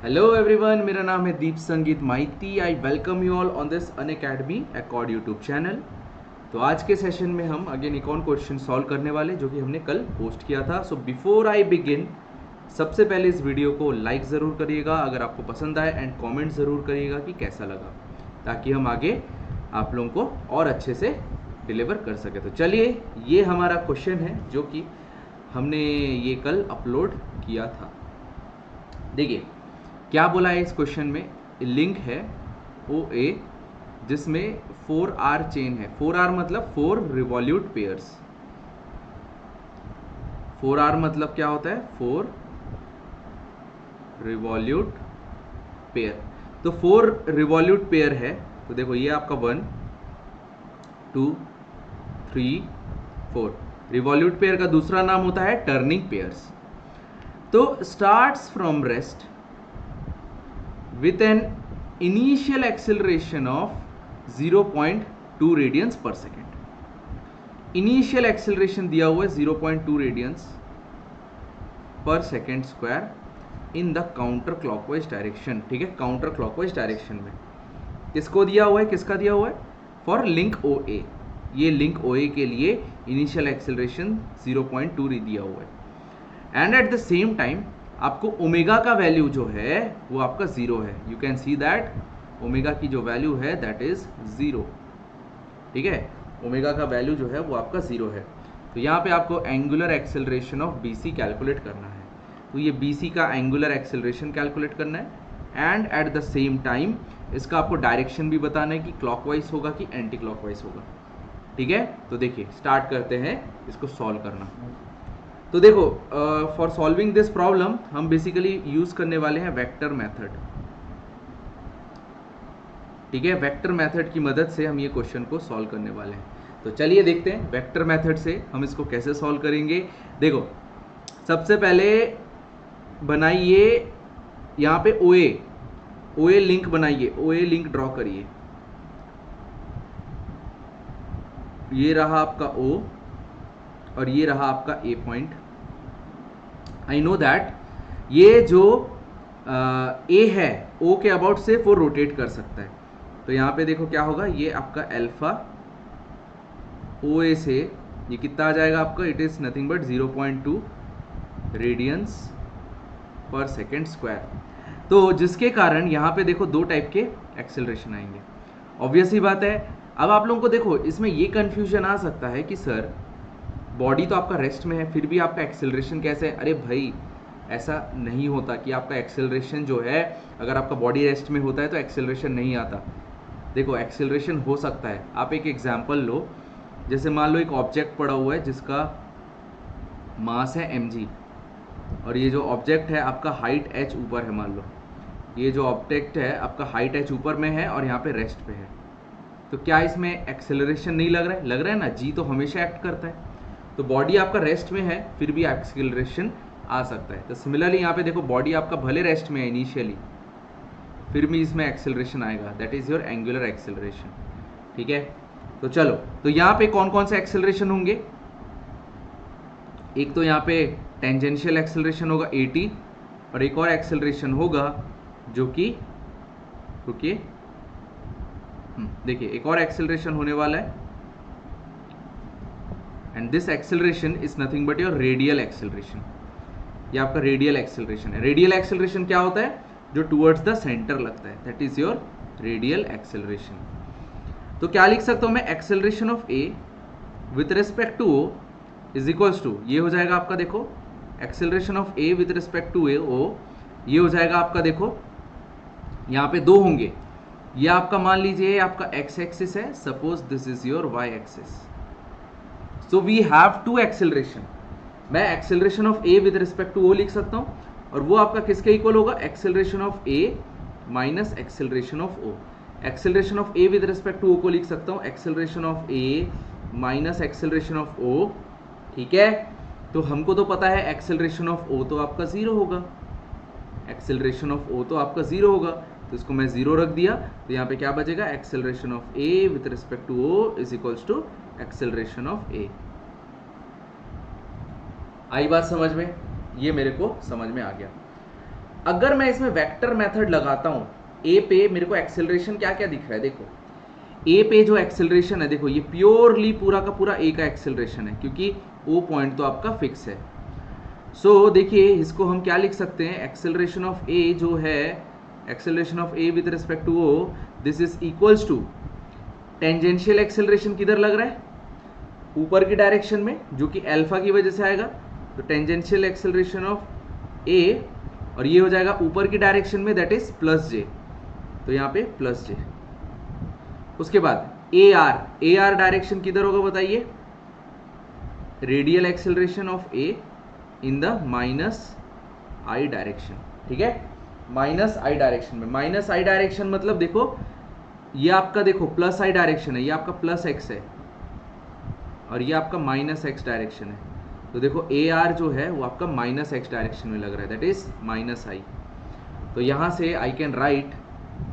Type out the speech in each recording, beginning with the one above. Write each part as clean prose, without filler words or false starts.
Hello everyone, मेरा नाम है Deep Sangeet Maity. I welcome you all on this Unacademy accord YouTube channel. तो आज के सेशन में हम अगेन एक और क्वेश्चन सॉल्व करने वाले जो कि हमने कल पोस्ट किया था। सो बिफोर आई बिगिन, सबसे पहले इस वीडियो को लाइक ज़रूर करिएगा अगर आपको पसंद आए, एंड कमेंट ज़रूर करिएगा कि कैसा लगा, ताकि हम आगे आप लोगों को और अच्छे से डिलीवर कर सके। तो चलिए, ये हमारा क्वेश्चन है जो कि हमने ये कल अपलोड किया था। देखिए क्या बोला है इस क्वेश्चन में। लिंक है ओ ए जिसमें 4R चेन है। 4R मतलब 4 रिवॉल्यूट पेयर्स। 4R मतलब क्या होता है? 4 रिवॉल्यूट पेयर। तो 4 रिवॉल्यूट पेयर है। तो देखो ये आपका 1 2 3 4 रिवॉल्यूट पेयर का दूसरा नाम होता है टर्निंग पेयर्स। तो starts from rest with an initial acceleration of 0.2 radiance पर सेकेंड। इनिशियल एक्सेलरेशन दिया हुआ है 0.2 रेडियंस पर second square in the counter clockwise direction. ठीक है, काउंटर क्लॉकवाइज डायरेक्शन में किसको दिया हुआ है? किसका दिया हुआ है? फॉर लिंक ओ ए। ये लिंक ओ ए के लिए इनिशियल एक्सेलरेशन 0.2 दिया हुआ है। And eight the same time आपको ओमेगा का वैल्यू जो है वो आपका जीरो है। You can see that omega की जो वैल्यू है दैट इज जीरो। ठीक है, ओमेगा का वैल्यू जो है वो आपका जीरो है। तो यहाँ पे आपको angular acceleration of BC calculate करना है। तो ये बीसी का एंगुलर एक्सेलरेशन कैलकुलेट करना है, and eight the same time इसका आपको डायरेक्शन भी बताना है कि क्लॉकवाइज होगा कि एंटी क्लॉकवाइज होगा। ठीक है, तो देखिए स्टार्ट करते हैं इसको सॉल्व करना। तो देखो, फॉर सॉल्विंग दिस प्रॉब्लम हम बेसिकली यूज करने वाले हैं वेक्टर मेथड। ठीक है, वेक्टर मेथड की मदद से हम ये क्वेश्चन को सॉल्व करने वाले हैं। तो चलिए देखते हैं वेक्टर मेथड से हम इसको कैसे सॉल्व करेंगे। देखो सबसे पहले बनाइए यहाँ पे ओए लिंक बनाइए, ओए लिंक ड्रॉ करिए। ये रहा आपका ओ और ये रहा आपका ए पॉइंट। आई नो दैट ये जो ए है ओ के अबाउट से वो रोटेट कर सकता है। तो यहाँ पे देखो क्या होगा, ये आपका अल्फा ओ ए से ये कितना आ जाएगा आपका? It is nothing but 0.2 radiance पर सेकेंड स्क्वायर। तो जिसके कारण यहाँ पे देखो दो टाइप के एक्सेलरेशन आएंगे। ऑब्वियस ही बात है। अब आप लोगों को देखो इसमें ये कंफ्यूजन आ सकता है कि सर बॉडी तो आपका रेस्ट में है फिर भी आपका एक्सेलरेशन कैसे है? अरे भाई ऐसा नहीं होता कि आपका एक्सेलरेशन जो है, अगर आपका बॉडी रेस्ट में होता है तो एक्सेलरेशन नहीं आता। देखो एक्सेलरेशन हो सकता है। आप एक एग्जांपल लो, जैसे मान लो एक ऑब्जेक्ट पड़ा हुआ है जिसका मास है mg, और ये जो ऑब्जेक्ट है आपका हाइट h ऊपर है। मान लो ये जो ऑब्जेक्ट है आपका हाइट h ऊपर में है और यहाँ पे रेस्ट पे है। तो क्या इसमें एक्सेलरेशन नहीं लग रहा है? लग रहा है ना, जी तो हमेशा एक्ट करता है। तो बॉडी आपका रेस्ट में है फिर भी एक्सेलरेशन आ सकता है। तो सिमिलरली यहाँ पे देखो बॉडी आपका भले रेस्ट में है इनिशियली, फिर भी इसमें एक्सेलरेशन आएगा, that is your angular acceleration. ठीक है, तो चलो, तो यहाँ पे कौन कौन से एक्सेलरेशन होंगे? एक तो यहाँ पे टेंजेंशियल एक्सेलरेशन होगा 80, और एक और एक्सेलरेशन होगा जो कि रुकिए, देखिए एक और एक्सेलरेशन होने वाला है, and this acceleration is nothing but your radial acceleration. ये आपका रेडियल एक्सेलरेशन है। रेडियल एक्सेलरेशन क्या होता है? जो टुवर्ड्स द सेंटर लगता है, that is your radial acceleration. तो क्या लिख सकता हूं मैं? Acceleration of A with respect to O is equals to, ये हो जाएगा आपका देखो acceleration of A with respect to A ओ, ये हो जाएगा आपका देखो यहाँ पे दो होंगे। ये आपका मान लीजिए आपका एक्स एक्सिस है, suppose this is your y axis. So we have two acceleration. मैं acceleration of A with respect to O लिख सकता हूं, और वो आपका किसके इक्वल होगा? Acceleration of A minus acceleration of O. Acceleration of A with respect to O को लिख सकता हूं acceleration of A minus acceleration of O. ठीक है, तो हमको तो पता है एक्सेलरेशन ऑफ ओ तो आपका जीरो होगा, एक्सेलरेशन ऑफ ओ तो आपका जीरो होगा, तो इसको मैं जीरो रख दिया। तो यहाँ पे क्या बचेगा? Acceleration of A with respect to O is equals to acceleration of A. आई बात समझ में? ये मेरे को समझ में आ गया। अगर मैं इसमें वेक्टर मेथड लगाता हूं, ए पे मेरे को एक्सेलरेशन क्या क्या दिख रहा है, देखो ए पे जो एक्सेलरेशन है, देखो ये प्योरली पूरा का पूरा ए का एक्सेलरेशन है, क्योंकि ओ पॉइंट तो आपका फिक्स है। सो देखिए इसको हम क्या लिख सकते हैं, एक्सेलरेशन ऑफ ए जो है, acceleration of A with respect to O, this is equals to tangential acceleration किधर लग रहा है, ऊपर की डायरेक्शन में, जो कि अल्फा की वजह से आएगा, तो टेंजेंशियल एक्सेलरेशन ऑफ ए, और ये हो जाएगा ऊपर की डायरेक्शन में, दैट इज प्लस जे, तो यहाँ पे प्लस जे। उसके बाद ए आर डायरेक्शन किधर होगा बताइए, radial acceleration of A in the minus I direction, ठीक है, माइनस आई डायरेक्शन में। माइनस आई डायरेक्शन मतलब देखो ये आपका, देखो प्लस आई डायरेक्शन है, ये आपका प्लस एक्स है, और ये आपका माइनस एक्स डायरेक्शन है, तो देखो ए आर जो है वो आपका माइनस एक्स डायरेक्शन में लग रहा है, दैट इज माइनस आई। तो यहाँ से I can write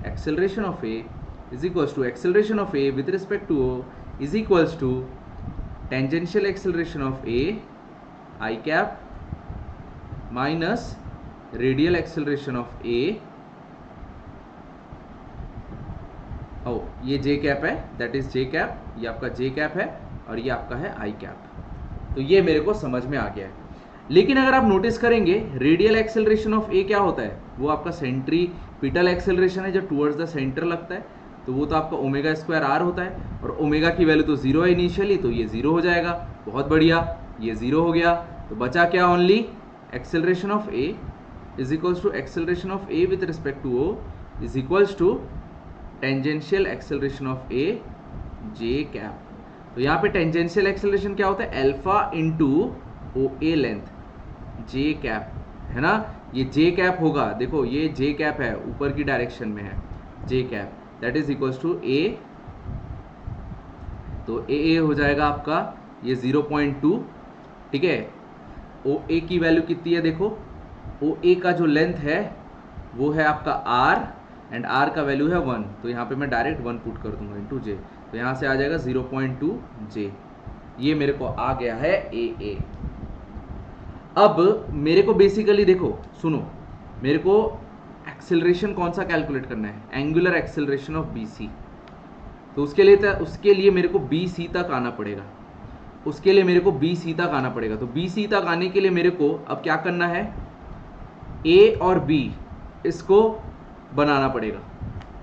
acceleration of A is equals to acceleration of A with respect to O is equals to tangential acceleration of A i cap minus radial acceleration of A, ओ ये j cap है, that is j cap, ये आपका j cap है, और ये आपका है आई cap. तो ये मेरे को समझ में आ गया है। लेकिन अगर आप नोटिस करेंगे रेडियल एक्सेलरेशन ऑफ ए क्या होता है, वो आपका सेंट्रीपिटल एक्सेलरेशन है जो टुवर्ड्स द सेंटर लगता है, तो वो तो आपका ओमेगा स्क्वायर आर होता है, और ओमेगा की वैल्यू तो जीरो है इनिशियली, तो ये जीरो हो जाएगा, बहुत बढ़िया, ये जीरो हो गया। तो बचा क्या, only acceleration of A is equals to acceleration of A with respect to O is equals to tangential acceleration of A J cap. तो यहाँ पे टेंजेंशियल एक्सेलरेशन क्या होता है, alpha into O A length J cap, है ना, ये j cap होगा, देखो ये जे कैप है, ऊपर की डायरेक्शन में है j cap, that is equals to A, तो ए हो जाएगा आपका ये 0.2, ठीक है। ओ ए की वैल्यू कितनी है, देखो ओ ए का जो लेंथ है वो है आपका आर, एंड आर का वैल्यू है 1, तो यहाँ पे मैं डायरेक्ट 1 पुट कर दूंगा इंटू जे, तो यहाँ से आ जाएगा 0.2 जे, ये मेरे को आ गया है ए। अब मेरे को बेसिकली देखो सुनो, मेरे को एक्सेलरेशन कौन सा कैलकुलेट करना है, angular acceleration of B C. तो उसके लिए मेरे को बी सी तक आना पड़ेगा, उसके लिए मेरे को बी सी तक आना पड़ेगा। तो बी सी तक आने के लिए मेरे को अब क्या करना है, ए और बी इसको बनाना पड़ेगा।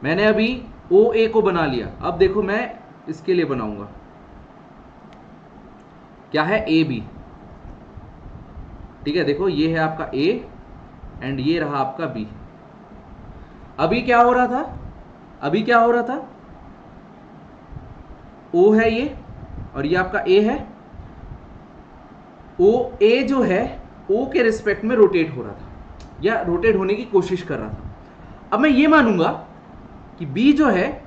मैंने अभी ओ ए को बना लिया, अब देखो मैं इसके लिए बनाऊंगा, क्या है, ए बी, ठीक है। देखो ये है आपका ए एंड ये रहा आपका बी। अभी क्या हो रहा था, ओ है ये और ये आपका ए है, ओ ए जो है ओ के रिस्पेक्ट में रोटेट हो रहा था या रोटेट होने की कोशिश कर रहा था। अब मैं ये मानूंगा कि बी जो है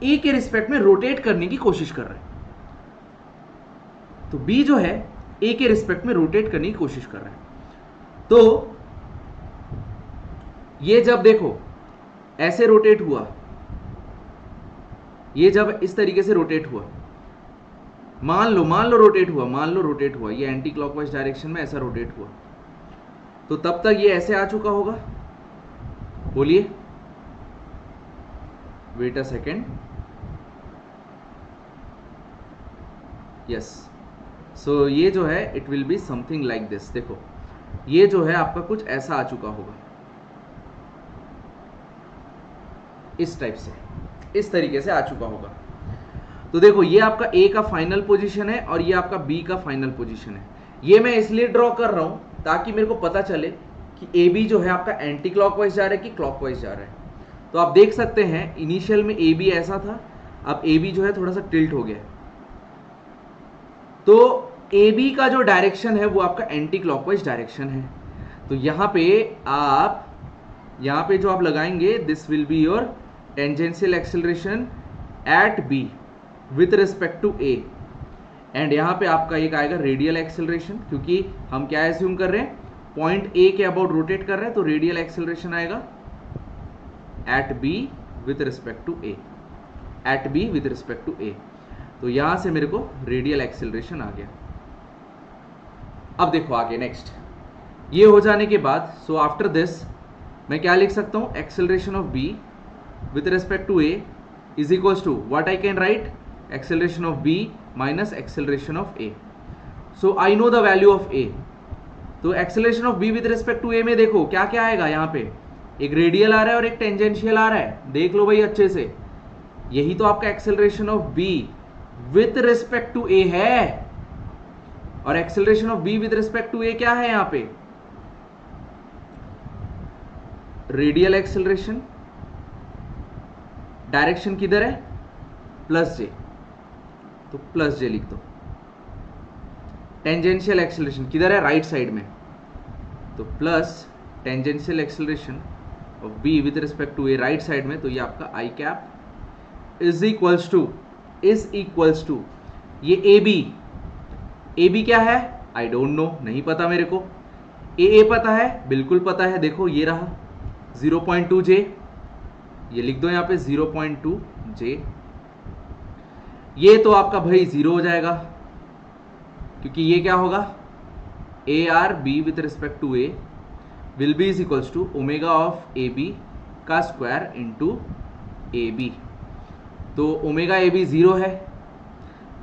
ए के रिस्पेक्ट में रोटेट करने की कोशिश कर रहा है, तो बी जो है ए के रिस्पेक्ट में रोटेट करने की कोशिश कर रहा है। तो ये जब देखो ऐसे रोटेट हुआ, ये जब इस तरीके से रोटेट हुआ, मान लो रोटेट हुआ, ये एंटी क्लॉकवाइज डायरेक्शन में ऐसा रोटेट हुआ, तो तब तक ये ऐसे आ चुका होगा, बोलिए, wait a second, yes. So ये जो है it will be something like this. देखो ये जो है आपका कुछ ऐसा आ चुका होगा, इस टाइप से, इस तरीके से आ चुका होगा। तो देखो ये आपका ए का फाइनल पोजीशन है और ये आपका बी का फाइनल पोजीशन है। ये मैं इसलिए ड्रॉ कर रहा हूं ताकि मेरे को पता चले कि ए बी जो है आपका एंटी क्लॉकवाइज जा रहा है कि क्लॉकवाइज जा रहा है। तो आप देख सकते हैं इनिशियल में ए बी ऐसा था, अब ए बी जो है थोड़ा सा टिल्ट हो गया। तो ए बी का जो डायरेक्शन है वो आपका एंटी क्लॉकवाइज डायरेक्शन है। तो यहाँ पे जो आप लगाएंगे, this will be your tangential acceleration at B with respect to A, and यहाँ पे आपका एक आएगा रेडियल एक्सेलरेशन, क्योंकि हम क्या एज्यूम कर रहे हैं, पॉइंट ए के अबाउट रोटेट कर रहे हैं, तो रेडियल एक्सेलरेशन आएगा at B with respect to A, at B with respect to A. तो यहां से मेरे को रेडियल एक्सेलरेशन आ गया। अब देखो आगे नेक्स्ट, ये हो जाने के बाद, सो आफ्टर दिस मैं क्या लिख सकता हूँ, acceleration of B with respect to A is equals to what I can write, acceleration of B minus acceleration of A. So I know the value of A. तो acceleration of B with respect to A में देखो क्या क्या आएगा, यहाँ पे एक radial आ रहा है और एक टेंजेंशियल आ रहा है, देख लो भाई अच्छे से. यही तो आपका acceleration of B with respect to A है. और acceleration of B with respect to A क्या है, यहाँ पे रेडियल एक्सेलरेशन. डायरेक्शन किधर है, प्लस जे, तो प्लस जे लिख दो. टेंजेंशियल एक्सेलरेशन किधर है, राइट साइड में, तो plus tangential acceleration of B with respect to A right side में, तो ये आपका आई कैप इज इक्वल्स टू ये ए बी क्या है, आई डोंट नो, नहीं पता मेरे को. ए पता है, बिल्कुल पता है, देखो ये रहा 0.2 जे, ये लिख दो यहाँ पे 0.2 जे. ये तो आपका भाई 0 हो जाएगा, क्योंकि ये क्या होगा, A R B with respect to A will be is equals to omega of A B का स्क्वायर इंटू ए बी. तो ओमेगा ए बी 0 है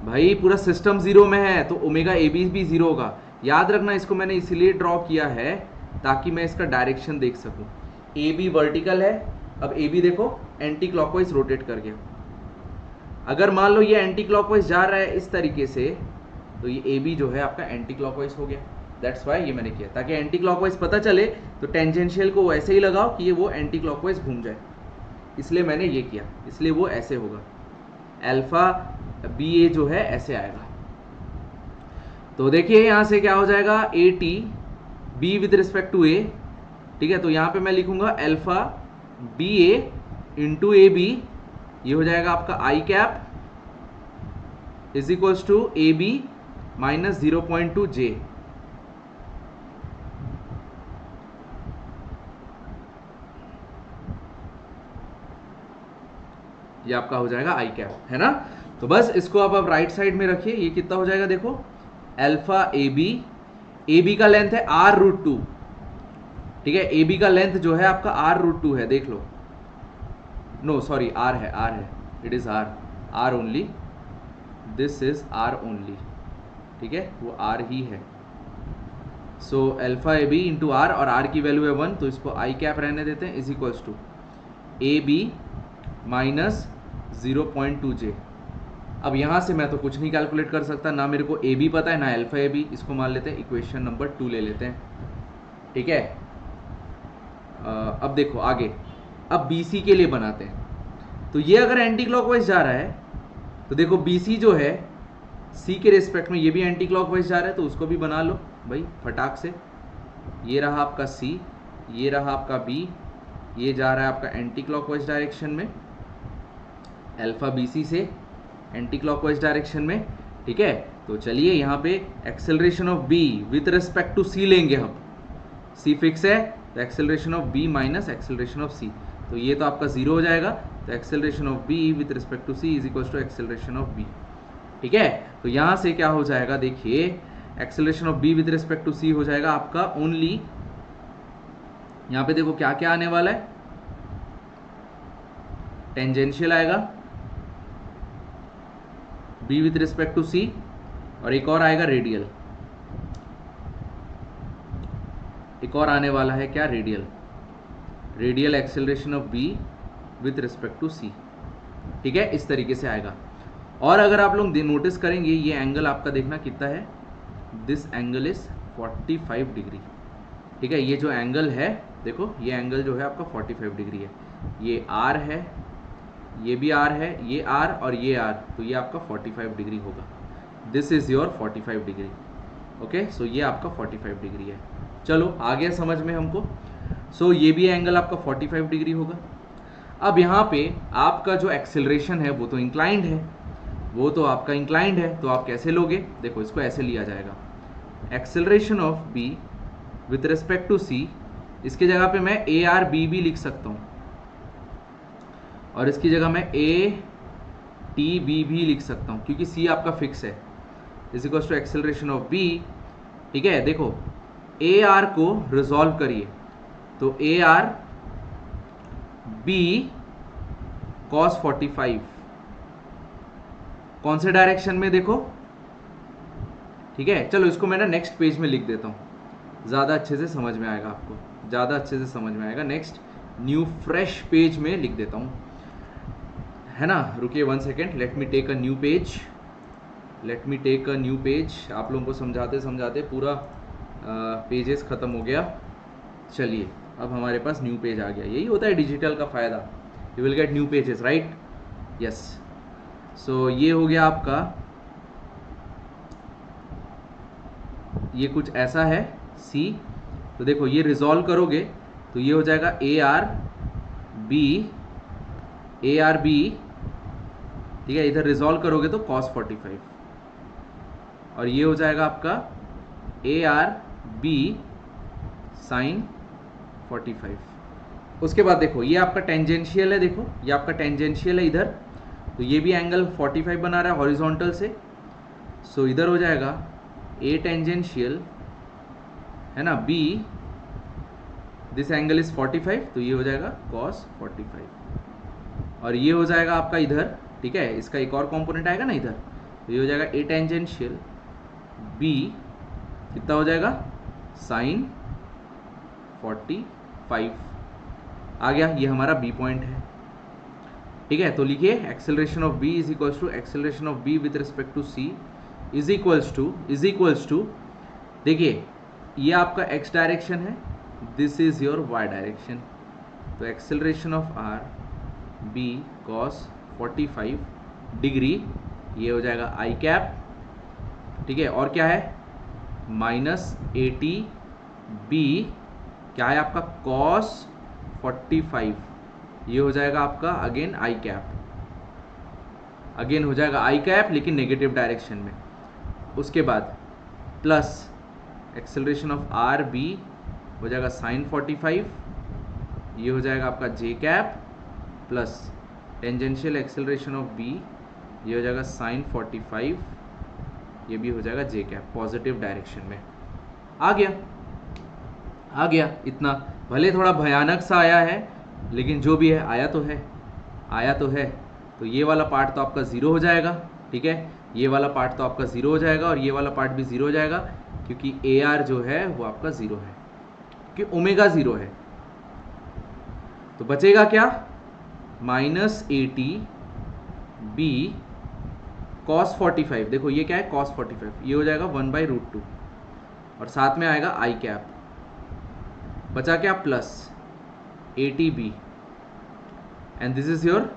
भाई, पूरा सिस्टम 0 में है, तो ओमेगा ए बी भी 0 होगा. याद रखना, इसको मैंने इसलिए ड्रॉ किया है ताकि मैं इसका डायरेक्शन देख सकूं. ए बी वर्टिकल है, अब ए बी देखो एंटी क्लॉकवाइज रोटेट कर गया. अगर मान लो ये एंटी क्लॉकवाइज जा रहा है इस तरीके से, तो ये ए बी जो है आपका एंटी क्लॉकवाइज हो गया. दैट्स वाई ये मैंने किया, ताकि एंटी क्लॉकवाइज पता चले तो टेंजेंशियल को वैसे ही लगाओ कि ये वो एंटी क्लॉकवाइज घूम जाए, इसलिए मैंने ये किया, इसलिए वो ऐसे होगा. अल्फा बी ए जो है ऐसे आएगा. तो देखिए यहां से क्या हो जाएगा, A T B with respect to A, ठीक है. तो यहां पे मैं लिखूंगा alpha B A into A B, ये हो जाएगा आपका आई cap is equals to A B minus 0.2 j. ये आपका हो जाएगा आई कैप, है ना. तो बस इसको आप राइट साइड में रखिए. ये कितना हो जाएगा, देखो अल्फा ए बी का लेंथ है r√2, ठीक है. ए बी का लेंथ जो है आपका r√2 है, देख लो. नो सॉरी, r है, it is r only, this is r only, ठीक है, वो r ही है. So alpha A B into R, और r की वैल्यू है 1, तो इसको आई कैप रहने देते हैं, is equals to A B minus 0.2 J. अब यहाँ से मैं तो कुछ नहीं कैलकुलेट कर सकता, ना मेरे को ए बी पता है ना अल्फा ए बी. इसको मान लेते हैं इक्वेशन नंबर 2 ले लेते हैं, ठीक है. अब देखो आगे, अब बी सी के लिए बनाते हैं. तो ये अगर एंटी क्लॉकवाइज जा रहा है, तो देखो बी सी जो है सी के रिस्पेक्ट में ये भी एंटी क्लॉकवाइज जा रहा है, तो उसको भी बना लो भाई फटाक से. ये रहा आपका सी, ये रहा आपका बी, ये जा रहा है आपका एंटी क्लॉकवाइज डायरेक्शन में, अल्फा बी सी से एंटी क्लॉकवाइज डायरेक्शन में, ठीक है. तो चलिए यहाँ पे acceleration of B with respect to C लेंगे हम, सी फिक्स है, तो acceleration of B minus acceleration of C, तो ये तो आपका 0 हो जाएगा. तो acceleration of B with respect to C is equal to acceleration of B, ठीक है. तो यहाँ से क्या हो जाएगा, देखिए acceleration of B with respect to C हो जाएगा आपका ओनली, यहाँ पे देखो क्या क्या आने वाला है, टेंजेंशियल आएगा बी विथ रिस्पेक्ट टू सी, और एक और आएगा रेडियल, एक और आने वाला है क्या, radial acceleration of B with respect to C, ठीक है. इस तरीके से आएगा. और अगर आप लोग नोटिस करेंगे, ये एंगल आपका देखना कितना है, दिस एंगल इज 45 डिग्री, ठीक है. ये जो एंगल है देखो, ये एंगल जो है आपका 45 डिग्री है. ये आर है, ये भी आर है, ये आर और ये आर, तो ये आपका 45 डिग्री होगा. This is your 45 degree, okay. So ये आपका 45 डिग्री है. चलो आ गया समझ में हमको. सो ये भी एंगल आपका 45 डिग्री होगा. अब यहाँ पे आपका जो एक्सेलरेशन है वो तो इंक्लाइंड है, वो तो आपका इंक्लाइंड है, तो आप कैसे लोगे, देखो इसको ऐसे लिया जाएगा, acceleration of B with respect to C, इसकी जगह पे मैं ए आर बी भी लिख सकता हूँ, और इसकी जगह मैं ए टी बी भी लिख सकता हूँ, क्योंकि सी आपका फिक्स है, is equals to acceleration of B, ठीक है. देखो ए आर को रिजॉल्व करिए, तो ए आर बी cos 45, कौन से डायरेक्शन में देखो, ठीक है। चलो इसको मैं ना नेक्स्ट पेज में लिख देता हूँ, ज़्यादा अच्छे से समझ में आएगा आपको, ज़्यादा अच्छे से समझ में आएगा। नेक्स्ट न्यू फ्रेश पेज में लिख देता हूँ, है ना। रुकिए 1 second, let me take a new page, let me take a new page. आप लोगों को समझाते समझाते पूरा पेजेस ख़त्म हो गया। चलिए अब हमारे पास न्यू पेज आ गया। यही होता है डिजिटल का फ़ायदा, you will get new pages, right, yes. So ये हो गया आपका, ये कुछ ऐसा है सी। तो देखो ये रिजॉल्व करोगे तो ये हो जाएगा ए आर बी, ठीक है। इधर रिजॉल्व करोगे तो cos 45, और ये हो जाएगा आपका ए आर बी साइन 45। उसके बाद देखो ये आपका टेंजेंशियल है, देखो ये आपका टेंजेंशियल है इधर, तो ये भी एंगल 45 बना रहा है हॉरिजॉन्टल से। सो इधर हो जाएगा ए टेंजेंशियल, है ना, बी, दिस एंगल इज 45, तो ये हो जाएगा cos 45, और ये हो जाएगा आपका इधर, ठीक है। इसका एक और कंपोनेंट आएगा ना इधर, तो ये हो जाएगा ए टेंजेंशियल बी, कितना हो जाएगा, साइन 45 आ गया। ये हमारा बी पॉइंट है, ठीक है। तो लिखिए acceleration of B is equals to acceleration of B with respect to C is equals to देखिए ये आपका x डायरेक्शन है, this is your y direction. तो acceleration of r b cos 45 degree, ये हो जाएगा i कैप, ठीक है। और क्या है, माइनस 80 b, क्या है आपका cos 45, ये हो जाएगा आपका अगेन i कैप, अगेन हो जाएगा i कैप लेकिन नेगेटिव डायरेक्शन में। उसके बाद plus acceleration of R B हो जाएगा साइन 45, ये हो जाएगा आपका j cap, plus tangential acceleration of B, ये हो जाएगा साइन 45, ये भी हो जाएगा जे कैप, पॉजिटिव डायरेक्शन में। आ गया इतना, भले थोड़ा भयानक सा आया है लेकिन जो भी है आया तो है। तो ये वाला पार्ट तो आपका ज़ीरो हो जाएगा, ठीक है। ये वाला पार्ट तो आपका ज़ीरो हो जाएगा और ये वाला पार्ट भी ज़ीरो हो जाएगा, क्योंकि ए आर जो है वो आपका ज़ीरो है, क्योंकि ओमेगा ज़ीरो है। तो बचेगा क्या, माइनस 80 बी cos 45, देखो ये क्या है cos 45, ये हो जाएगा 1/√2 और साथ में आएगा आई कैप, बचा क्या plus 80 B and this is your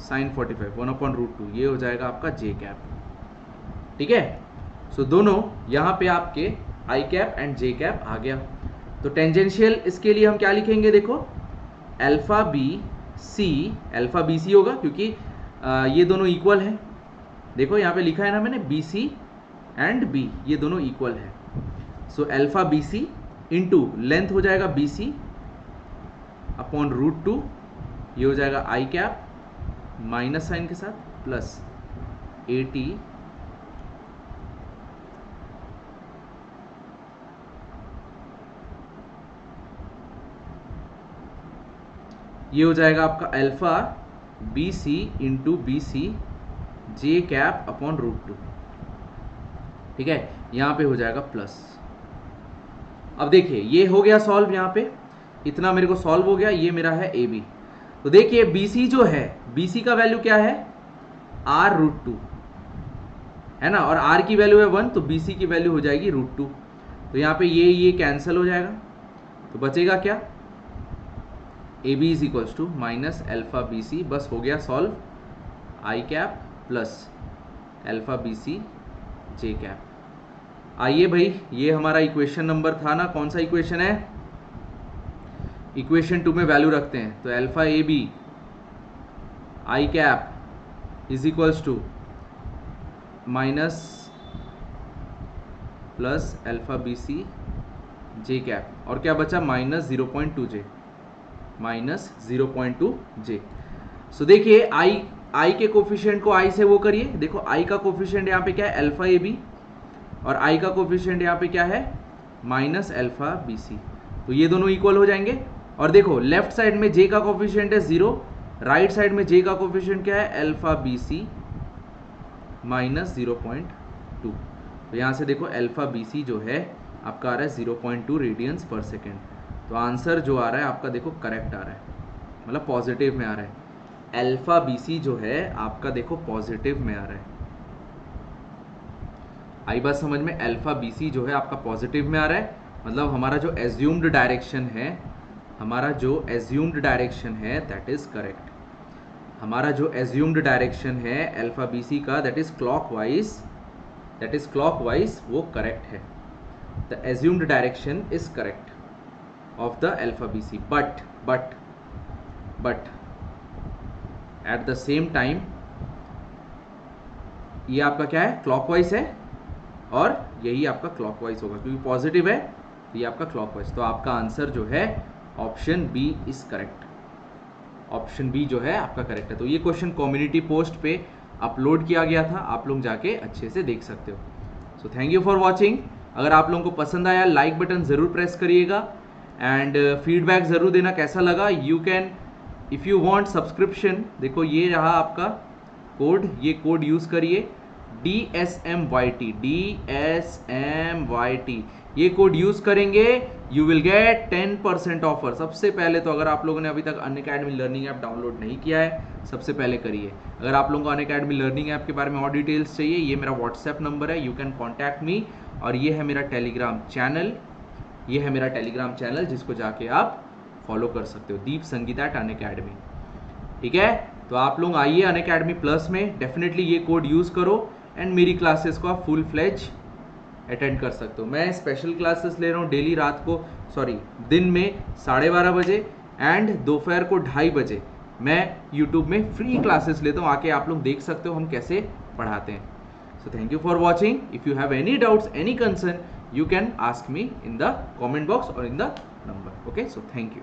sine 45 1/√2, ये हो जाएगा आपका जे कैप, ठीक है। सो दोनों यहाँ पे आपके आई कैप एंड जे कैप आ गया। तो टेंजेंशियल इसके लिए हम क्या लिखेंगे, देखो अल्फा बी सी होगा, क्योंकि ये दोनों इक्वल है। देखो यहाँ पे लिखा है ना मैंने, बी सी एंड बी, ये दोनों इक्वल है। So alpha B C into length हो जाएगा बी सी अपॉन √2, ये हो जाएगा आई कैप माइनस साइन के साथ प्लस 80 ये हो जाएगा आपका alpha B C into B C जे कैप अपॉन √2, ठीक है। यहाँ पे हो जाएगा प्लस। अब देखिए ये हो गया सॉल्व, यहाँ पे इतना मेरे को सॉल्व हो गया, ये मेरा है ए बी। तो देखिए बी सी जो है, बी सी का वैल्यू क्या है r√2, है ना, और r की वैल्यू है 1, तो बी सी की वैल्यू हो जाएगी √2। तो यहाँ पे ये कैंसिल हो जाएगा, तो बचेगा क्या, A B is equals to minus alpha B C, बस हो गया solve, i cap plus alpha B C J cap. आइए भाई ये हमारा इक्वेशन नंबर था ना, कौन सा इक्वेशन है, इक्वेशन 2 में वैल्यू रखते हैं। तो alpha A B I cap is equals to minus plus alpha B C J cap, और क्या बचा माइनस 0.2 जे, माइनस 0.2 जे। सो देखिए आई के कोफिशिएंट को आई से वो करिए, देखो आई का कोफिशिएंट यहाँ पे क्या है अल्फा ए बी, और आई का कोफिशिएंट यहाँ पे क्या है माइनस अल्फा बी सी, तो ये दोनों इक्वल हो जाएंगे और देखो लेफ्ट साइड में जे का कोफिशिएंट है 0, राइट साइड में जे का कोफिशिएंट क्या है, अल्फा बी सी माइनस 0.2। तो यहाँ से देखो अल्फा बी सी जो है आपका आ रहा है 0.2 रेडियंस पर सेकेंड। तो आंसर जो आ रहा है आपका देखो करेक्ट आ रहा है, मतलब पॉजिटिव में आ रहा है। अल्फा बी सी जो है आपका देखो पॉजिटिव में आ रहा है। आई बात समझ में, अल्फा बी सी जो है आपका पॉजिटिव में आ रहा है, मतलब हमारा जो एज्यूम्ड डायरेक्शन है, हमारा जो एज्यूम्ड डायरेक्शन है दैट इज करेक्ट। हमारा जो एज्यूम्ड डायरेक्शन है अल्फा बी सी का दैट इज क्लॉकवाइज, वो करेक्ट है। The assumed direction is correct of the alpha B C, but at the same time ये आपका क्या है, क्लॉकवाइज है, और यही आपका क्लॉकवाइज होगा क्योंकि पॉजिटिव है, तो ये आपका क्लॉकवाइज। तो आपका आंसर जो है option B is correct, option B जो है आपका करेक्ट है। तो ये क्वेश्चन कम्युनिटी पोस्ट पे अपलोड किया गया था, आप लोग जाके अच्छे से देख सकते हो। So thank you for watching. अगर आप लोगों को पसंद आया लाइक बटन ज़रूर प्रेस करिएगा एंड फीडबैक ज़रूर देना कैसा लगा। You can if you want subscription, देखो ये रहा आपका कोड, ये कोड यूज़ करिए DSMYT, ये कोड यूज़ करेंगे यू विल गेट 10% ऑफर। सबसे पहले तो अगर आप लोगों ने अभी तक अनअकैडमी लर्निंग ऐप डाउनलोड नहीं किया है, सबसे पहले करिए। अगर आप लोगों को अनअकैडमी लर्निंग ऐप के बारे में और डिटेल्स चाहिए, ये मेरा व्हाट्सएप नंबर है, यू कैन कॉन्टैक्ट मी। और ये है मेरा टेलीग्राम चैनल, जिसको जाके आप फॉलो कर सकते हो, दीप संगीता @अनअकैडमी। ठीक है, तो आप लोग आइए अनअकैडमी प्लस में, डेफिनेटली ये कोड यूज़ करो एंड मेरी क्लासेस को आप फुल फ्लेज अटेंड कर सकते हो। मैं स्पेशल क्लासेस ले रहा हूँ डेली दिन में 12:30 बजे एंड दोपहर को 2:30 बजे मैं यूट्यूब में फ्री क्लासेस लेता हूँ, आके आप लोग देख सकते हो हम कैसे पढ़ाते हैं। So thank you for watching. If you have any doubts, any concern, you can ask me in the comment box or in the number. Okay, so thank you.